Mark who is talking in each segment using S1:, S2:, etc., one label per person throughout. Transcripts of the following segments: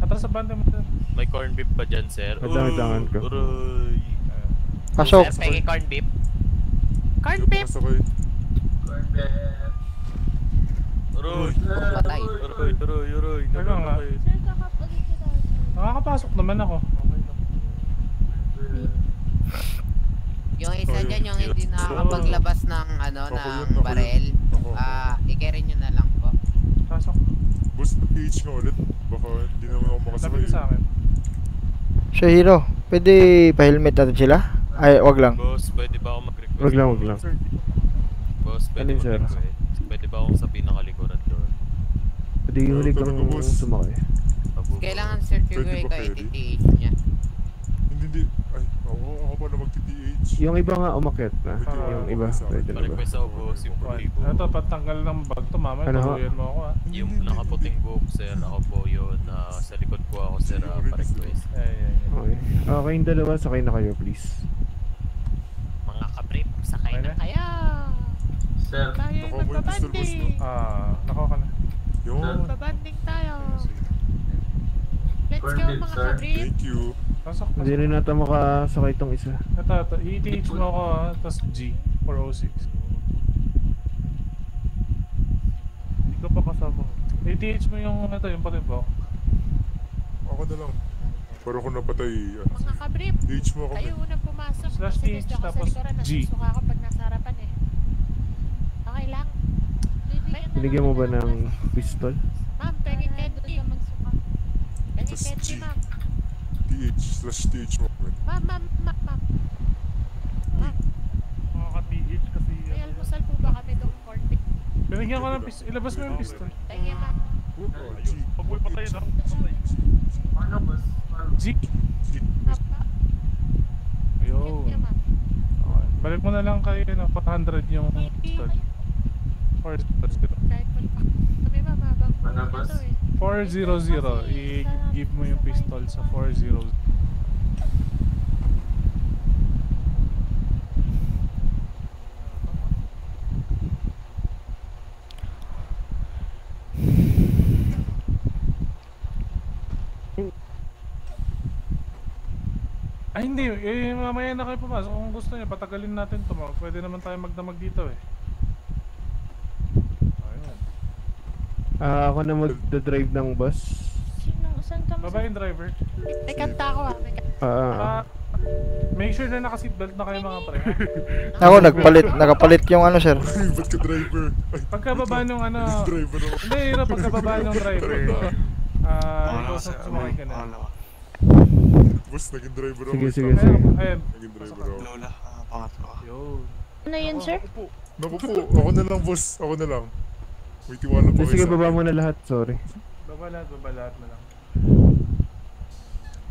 S1: Atras sa banda mo.
S2: May corn beef pa dyan, sir.
S3: Madami-tangan ko.
S2: Uroy.
S4: Pasok.
S2: Sir, peke corn beef. Corn beef!
S5: Corn beef.
S2: Uroy.
S6: Patay.
S2: Uroy.
S1: Teka nga.
S7: Sir, kakapagod ka daw.
S1: Nakakapasok naman ako.
S6: Yung isa dyan, yung hindi nakakapaglabas ng ano, ng barel. I-carry nyo na lang po.
S1: Pasok.
S5: Boss, PH nga ulit. Baka hindi naman ako makasabay.
S1: Lapit ka sa akin.
S4: Siya, Hero. Pwede pa-helmet natin sila? Ay, wag lang.
S2: Boss, pwede ba ako mag-request?
S3: Wag lang.
S2: Boss, pwede
S3: Alin, sir?
S2: mag-request. Pwede ba akong sa pinakalikuran doon?
S3: Pwede huli kang sumakay.
S6: Kailangan Sir Trigger ka i-TTH niya.
S5: Hindi. Ay, ako pa na mag-TTH.
S3: Yung iba nga umakyat na. Yung iba, pwede na ba?
S2: Pa-request ako, boss, yung puti po.
S1: Ito, patanggal ng bag to, mama.
S3: Ano?
S1: Tuluyan mo ako, ha.
S2: Yung nakaputing buhok, sir, ako po yun. Sa likod po ako, sir, pa-request.
S3: Okay. Okay, yung dalawa, sakay na kayo, please.
S2: Mga kabrip, sakay na kayo!
S5: Sir, nakaw mo yung pistol, boss, no?
S1: Nakaw ka na.
S5: Yun.
S2: Babanding tayo! Let's
S5: Corn
S2: go,
S5: beef,
S2: mga
S5: sir.
S2: kabrip!
S5: Thank you.
S1: Pasok.
S3: Hindi rin nata makasakay tong isa.
S1: Ito. I-TH mo ako, ha. Tapos G. 406. Hindi ko pa kasama. I-TH mo yung patimbok.
S5: Ako na lang. Pero kung napatay,
S2: Mga kabrip,
S5: TH mo ako.
S2: kayo unang pumasok.
S1: Slash
S2: Kasi
S1: TH,
S2: gusto ko sa
S1: tapos
S2: likuran,
S1: G.
S2: nasusuka ako pag nasa harapan eh. Okay lang.
S3: Binigyan mo ba ng pistol?
S2: Ma'am, pegi candy. Pegi
S5: Tapos
S2: candy,
S5: G.
S2: ma'am.
S5: TH/TH mo.
S2: Ma'am.
S1: Makaka-TH kasi...
S2: May almusal po ba kami doon, corned?
S1: Binigyan ko ng pistol. Ilabas mo yung pistol.
S2: Thank you, ma'am.
S5: G.
S1: Pag may patayin ako.
S5: Ano, boss?
S1: G.
S2: Papa.
S1: Ayun.
S2: Thank you, ma'am.
S1: Okay. Balik mo na lang kay 400 yung pistol. 400.
S2: Kahit po pa. Sabi ma'am, habang po
S5: Ano, boss?
S2: ito eh.
S1: 400. I-give mo yung pistol sa 400. Ay hindi, mamaya na kayo pumasok. Kung gusto niyo, patagalin natin to. Pwede naman tayo magdamag dito eh. Ayun.
S3: Ako na mag-drive ng bus.
S7: Saan ka mo?
S1: Babae yung driver.
S2: May kanta ako ah. May kanta.
S1: Make sure na naka-seatbelt na kayo mga pre.
S4: Ako, nakapalit yung ano, sir.
S5: Ba't ka driver? Ay,
S1: Pagkababa nung ano...
S5: driver ako.
S1: Hindi, Hiro, pagkababa nung driver. Ikaw sumakay ka na.
S5: Boss, naging driver ako.
S3: Sige.
S1: Ayun.
S5: Naging driver ako.
S8: Lola, pangatlo.
S1: Yun.
S7: Ano yun, sir?
S5: Naku po, ako na lang, boss. Ako na lang. May tiwala pa kayo
S3: Sige,
S5: sa
S3: baba
S5: akin.
S3: mo na lahat, sorry.
S1: Baba lahat na lang.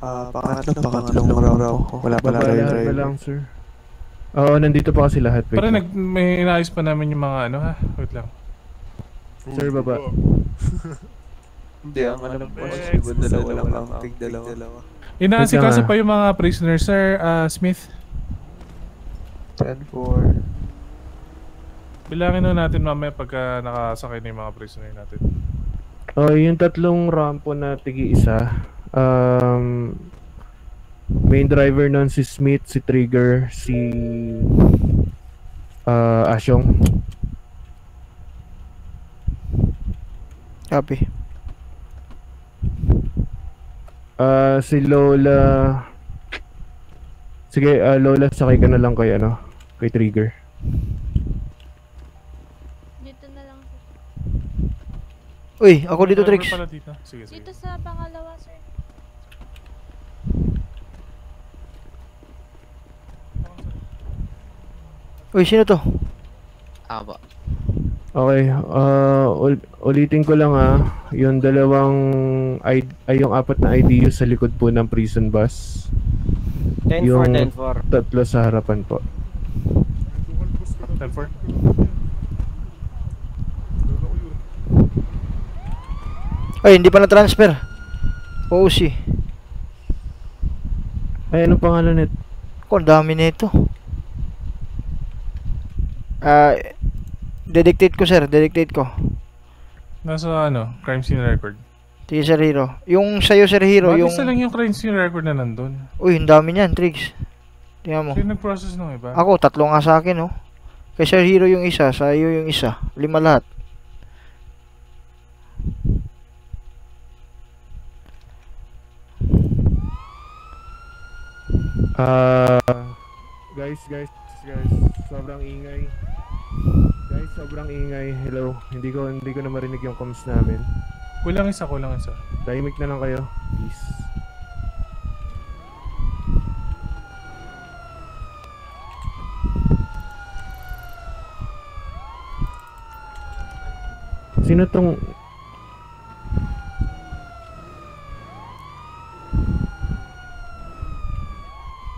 S8: Pangatlong raw. Wala pala
S3: Baba lahat na lang, sir. Oo, nandito pa kasi lahat.
S1: Pero
S3: Wait lang.
S1: may inaayos pa namin yung mga ano ha. Wait lang.
S3: Sir, baba.
S8: Hindi, ang alam ko, diba dalawa lang ang aking dalawa.
S1: Inaasikaso pa yung mga prisoners, Sir Smith.
S8: 10-4.
S1: Bilangin na natin mamaya pagka nakasakay na yung mga prisoner natin.
S3: Oh, yung tatlong rampo na tigi-isa. Main driver nun si Smith, si Trigger, si Asyong.
S4: Copy.
S3: Si Lola. Sige, Lola, sakay ka na lang kay kay Trigger.
S7: Dito na lang, sir.
S4: Uy, ako dito, Trix.
S1: Sige.
S7: Dito sa pangalawa, sir.
S4: Uy, sino to?
S6: Aba.
S3: Okay, ulitin ko lang yung dalawang yung apat na IDU sa likod po ng prison bus.
S9: 10-4,
S3: Yung
S9: 10-4.
S3: tatlo sa harapan po.
S1: 10-4.
S4: Ay, hindi pa na-transfer. OC.
S3: Ay, anong pangalan nito?
S4: Ako, ang dami nito. Dedictate ko, sir. Dedictate ko.
S1: Nasa crime scene record.
S4: Sige, Sir Hero. Yung sa'yo, Sir Hero,
S1: Bakit
S4: yung...
S1: isa lang yung crimes yung record na nandun?
S4: Uy, ang dami niyan, Triggs. Tingnan mo.
S1: Sino nag-process nung iba?
S4: Ako, 3 nga sa akin, oh. Kay Sir Hero yung isa, sa iyo yung isa. 5 lahat.
S3: Guys, sobrang ingay. Guys, sobrang ingay. Hello. Hindi ko na marinig yung comms namin.
S1: Kulang isa.
S3: Tahimik na lang kayo, please. Sino tong...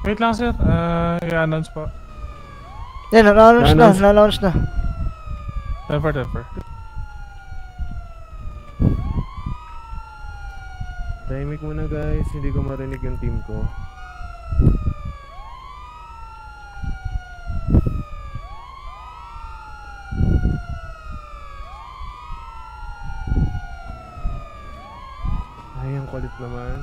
S1: Wait lang sir, i-announce po.
S4: Yan, na-announce na.
S1: Never.
S3: Tahimik muna guys, hindi ko marinig yung team ko. Ay, ang kulit naman.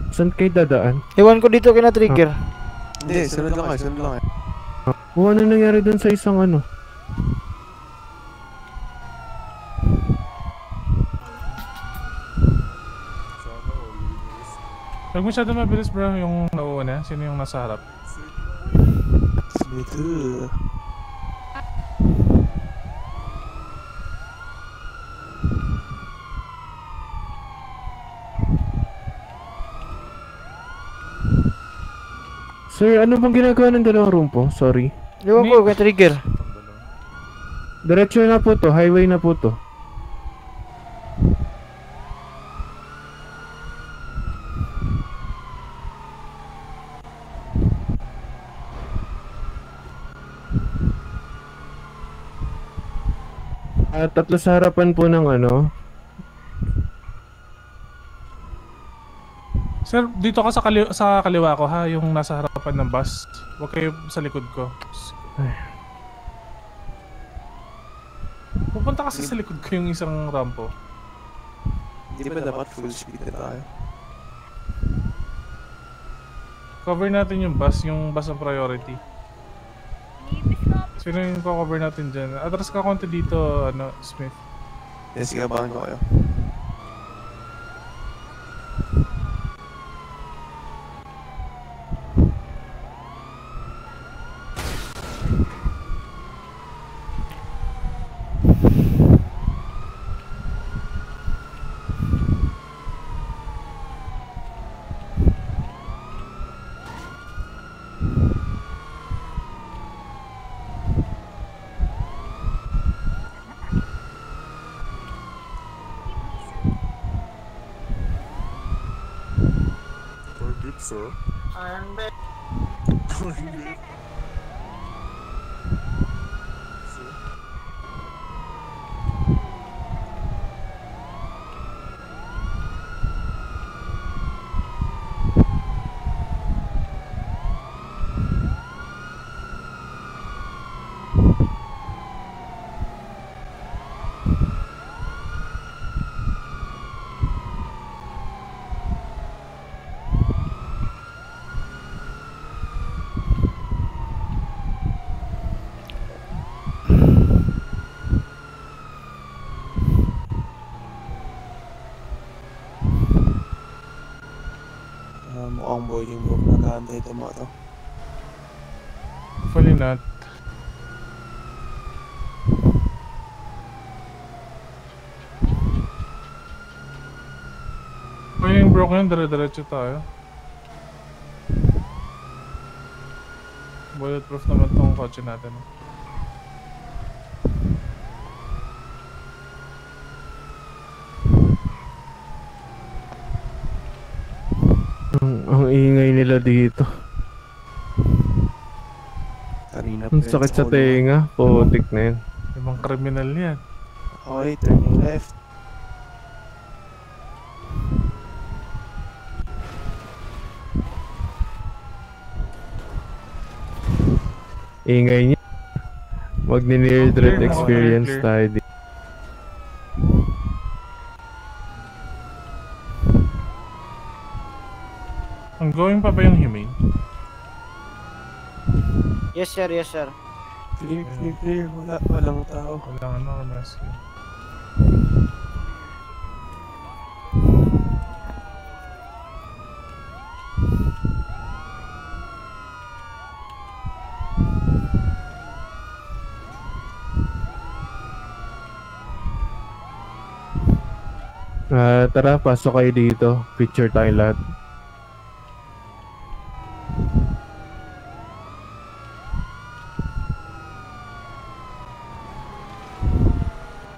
S3: Saan kayo dadaan?
S4: Iwan ko dito kina-trigger.
S8: Hindi, sunod lang eh.
S3: O ano nangyari dun sa isang ano?
S5: Sana all winners.
S1: Huwag masyado mabilis bro yung nauuna. Sino yung nasa harap?
S8: Dito.
S3: Sir, ano bang ginagawa ng dalawang room po? Sorry.
S4: Iwan ko kina-trigger.
S3: Diretso na po to, highway na po to. Tatlo sa harapan po ng ano.
S1: Sir, dito ka sa, sa kaliwa ko ha, yung nasa harapan ng bus. Huwag kayo sa likod ko. Pupunta kasi sa likod ko yung isang rampo.
S8: Hindi ba dapat full speed na tayo?
S1: Cover natin yung bus ang priority. Sino yung cover natin dyan? Atras ka konti dito, ano, Smith.
S8: Yes, sige, abangan ko kayo.
S5: Forgive, sir. Forgive. Sir.
S8: Mukhang boiling bro, nag-aantay ito mga to.
S1: Hopefully not. Kung yung broke yun, dire-diretso tayo. Bulletproof naman tong kotse natin.
S3: Ang ingay nila dito.
S8: Kanina
S3: Ang sakit sa tenga. Putik na yun.
S1: Ibang kriminal yan.
S8: Okay, turning left.
S3: Ingay niya. Magni-near death
S1: Clear,
S3: experience
S1: clear.
S3: tayo dito.
S1: Ongoing pa ba yung humane?
S4: Yes sir, yes sir.
S8: Clear, clear, clear. Walang tao.
S1: Walang ano, rescue.
S3: Tara, pasok kayo dito. Picture tayo lahat.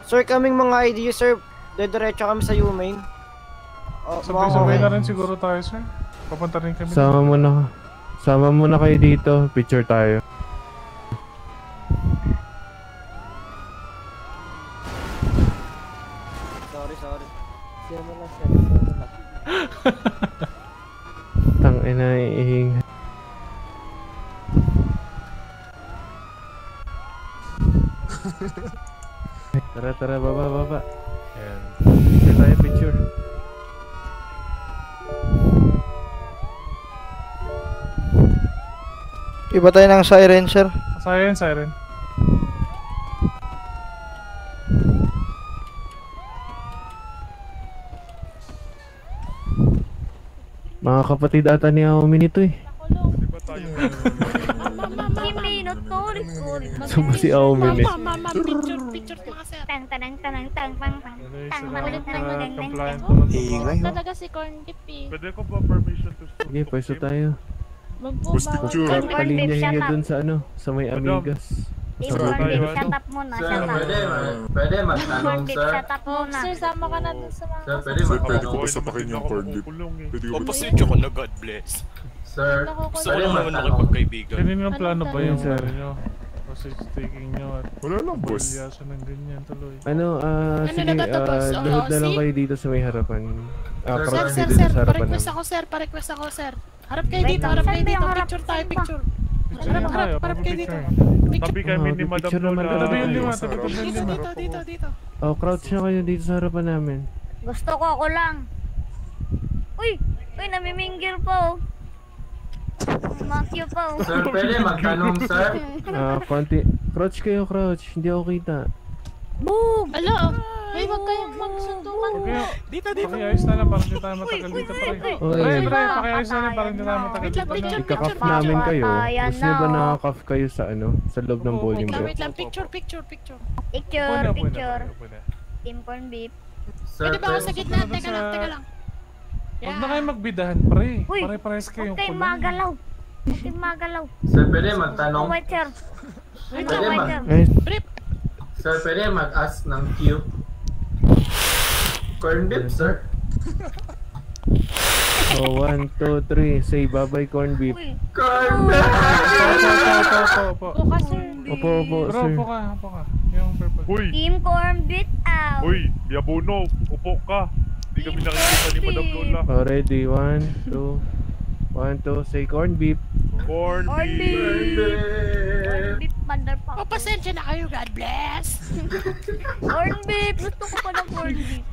S4: Sir, kaming mga IDU sir, dediretso kami sa Humane. Oh,
S1: Sabay-sabay
S4: okay.
S1: na rin siguro tayo, sir. Papunta rin kami.
S3: Sama muna kayo dito. Picture tayo.
S4: Sorry.
S3: Tangina, ihing. Tara, baba. Ayan. Picture tayo, picture.
S4: Iba tayo ng siren sir.
S1: Siren.
S3: Mga kapatid ata ni Aomi nito eh.
S7: Nakulong.
S5: Di ba tayo?
S7: Minot to, record.
S3: Saan si Aomi eh?
S9: Picture mga sir.
S7: Tang.
S1: Compliant naman.
S8: Ingay, oh.
S7: Talaga si Corn Beef eh.
S5: Pwede ko ba permission to stop?
S3: Sige, pwesto tayo.
S7: Wag po
S5: Gusto
S7: bawal.
S5: picture.
S7: Corn Beef,
S3: Palinya
S7: shut
S3: niya
S7: up.
S3: dun sa ano, sa may Amigas.
S7: Team
S3: Sa
S7: Corn
S3: may-
S7: Beef, shut up muna, shut up.
S10: Pwede
S7: Corn
S10: magtanong,
S7: Beef,
S10: sir.
S7: shut up muna. Sir, sama ka na dun sa mga
S10: Sir, pwede
S5: Sir, pwede
S10: magtanong.
S5: ko ba sapakin yung corn beef?
S1: Makukulong eh.
S5: Pwede ko
S2: O,
S5: ba
S2: pasensya ko na, God bless.
S10: Sir,
S2: Gusto ko
S10: pwede
S2: naman
S10: magtanong.
S2: makipagkaibigan.
S1: Kanino ang plano ba yung
S3: Sir.
S1: ano nyo? Hostage taking nyo at
S5: Wala lang, boss.
S1: palyaso ng ganyan tuloy.
S3: Ano, sige,
S9: natatapos?
S3: lunod na lang
S9: see?
S3: kayo dito sa may harapan.
S10: Sir,
S3: Crouch
S9: Sir,
S3: dito sa harapan
S9: pa-request
S3: namin.
S9: ako sir, pa-request ako sir. Harap kayo
S7: Wait
S9: dito,
S7: lang,
S9: harap
S7: saan
S9: kayo
S7: ba
S9: dito,
S7: yung harap?
S9: picture tayo,
S7: Saan ba?
S9: picture.
S1: Picture
S9: Harap,
S1: tayo,
S9: harap kayo dito.
S1: picture.
S9: Picture.
S1: Tabi kami ni Madam
S3: picture naman
S1: Lola.
S3: tayo.
S1: Tabi yung lima,
S5: Sa
S1: tabi
S5: harap.
S1: yung
S9: Dito,
S1: lima.
S9: dito.
S3: Oh, crouch na kayo dito sa harapan namin.
S7: Gusto ko ako lang. Uy, namiminggil po. Matthew po.
S10: Sir, pwede magtanong, sir.
S3: Konti. Crouch kayo, crouch. Hindi ako kita.
S7: Boom!
S9: Alo,
S7: Ay, wag kayong magsuntukan.
S1: Okay,
S9: dito.
S1: pakiayos na lang para hindi tayo matagal dito pare.
S3: Oy.
S1: Pre, pakiayos na lang para hindi tayo matagal
S9: Wait lang,
S1: dito.
S9: picture.
S3: Ika-cuff namin kayo.
S7: Patayan
S3: Gusto niyo ba
S7: na.
S3: naka-cuff kayo sa ano? Sa loob ng volume bro?
S9: Wait lang, picture.
S7: Picture.
S1: Upo na.
S7: Team Corn Beef.
S10: Sir,
S9: Pwede ba ako sa
S10: pwede.
S9: gitna?
S1: Gusto na
S9: Teka
S1: sa-
S9: lang.
S1: Huwag na kayo magbidahan pre.
S7: Uy,
S1: Pare-pares
S7: Huwag
S1: kayong
S7: kayong
S1: kulong.
S7: magalaw. Huwag kayong magalaw.
S10: Sir, pwede magtanong.
S7: White chair.
S9: Wait
S10: Pwede
S9: lang,
S10: mag-
S7: chair.
S3: Eh,
S9: brief.
S10: Sir, pwede mag-ask ng Q. Corn beef, sir.
S3: oh, 1, 2, 3. Say bye-bye corn beef.
S7: Uy,
S10: Corn beef!
S1: Opo.
S7: buka sir.
S3: Opo,
S1: Bro,
S3: sir.
S1: upo ka. Yung purple.
S5: Uy!
S7: Team Corn Beef out.
S5: Uy! Diabono! Upo ka! Hindi kami nakikita ni Madam Lola.
S3: Oh, ready? 1, 2. 1, 2. Say corn beef.
S5: Corn
S7: Corn
S5: beef!
S7: beef. Corn beef,
S9: O,
S7: motherfucker.
S9: pasensya na kayo, God bless.
S7: Corn beef. Gusto ko pa ng corn beef.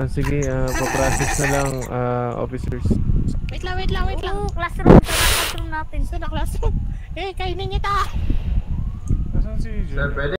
S3: Sige, pa-process na lang, officers.
S9: Wait lang.
S7: Oo, classroom. Sa classroom natin.
S9: Sa na classroom. Kainin niyo ta.
S1: Nasaan si
S10: Sir,
S1: Jay?
S10: pwede